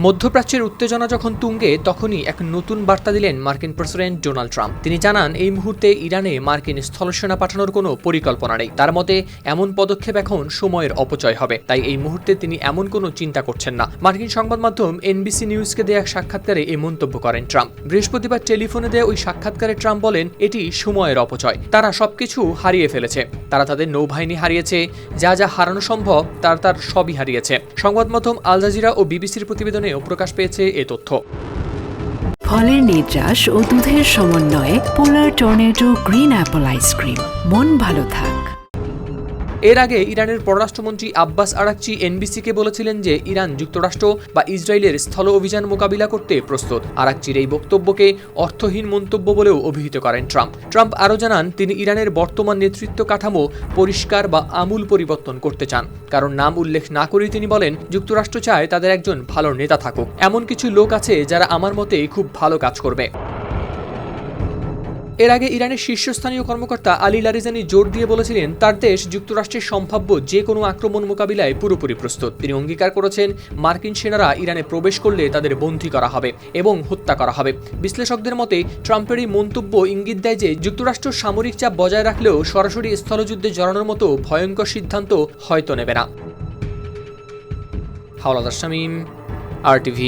মধ্যপ্রাচ্যের উত্তেজনা যখন তুঙ্গে তখনই এক নতুন বার্তা দিলেন মার্কিন প্রেসিডেন্ট ডোনাল্ড ট্রাম্প। তিনি জানান এই মুহূর্তে ইরানে মার্কিন স্থলসেনা পাঠানোর কোনো পরিকল্পনা নেই। তার মতে এমন পদক্ষেপ এখন সময়ের অপচয় হবে, তাই এই মুহূর্তে তিনি এমন কোনো চিন্তা করছেন না। মার্কিন সংবাদ মাধ্যম এনবিসি নিউজকে দেয়া এক সাক্ষাৎকারে এই মন্তব্য করেন ট্রাম্প। বৃহস্পতিবার টেলিফোনে দেয়া ওই সাক্ষাৎকারে ট্রাম্প বলেন, এটি সময়ের অপচয়। তারা সবকিছু হারিয়ে ফেলেছে। তারা তাদের নৌবাহিনী হারিয়েছে, যা যা হারানো সম্ভব তার সবই হারিয়েছে। সংবাদ মাধ্যম আল জাজিরা ও বিবিসির প্রতিবেদনেও প্রকাশ পেয়েছে এ তথ্য। ফলের নির্যাস ও দুধের সমন্বয়ে পোলার টর্নেডো গ্রিন অ্যাপল আইসক্রিম। মন ভালো থাক। এর আগে ইরানের পররাষ্ট্রমন্ত্রী আব্বাস আরাকচি এনবিসিকে বলেছিলেন যে ইরান যুক্তরাষ্ট্র বা ইসরায়েলের স্থল অভিযান মোকাবিলা করতে প্রস্তুত। আরাকচির এই বক্তব্যকে অর্থহীন মন্তব্য বলেও অভিহিত করেন ট্রাম্প আরও জানান, তিনি ইরানের বর্তমান নেতৃত্ব কাঠামো পরিষ্কার বা আমূল পরিবর্তন করতে চান। কারণ নাম উল্লেখ না করেই তিনি বলেন, যুক্তরাষ্ট্র চায় তাদের একজন ভালো নেতা থাকুক। এমন কিছু লোক আছে যারা আমার মতে খুব ভালো কাজ করবে। এর আগে ইরানের শীর্ষস্থানীয় কর্মকর্তা আলী লারিজানি জোর দিয়ে বলেছিলেন, তার দেশ যুক্তরাষ্ট্রের সম্ভাব্য যে কোনো আক্রমণ মোকাবিলায় পুরোপুরি প্রস্তুত। তিনি অঙ্গীকার করেছেন, মার্কিন সেনারা ইরানে প্রবেশ করলে তাদের বন্দী করা হবে এবং হত্যা করা হবে। বিশ্লেষকদের মতে ট্রাম্পের এই মন্তব্য ইঙ্গিত দেয় যে যুক্তরাষ্ট্র সামরিক চাপ বজায় রাখলেও সরাসরি স্থলযুদ্ধে জড়ানোর মতো ভয়ঙ্কর সিদ্ধান্ত হয়তো নেবে না। হাওলাদার শামীম, RTV।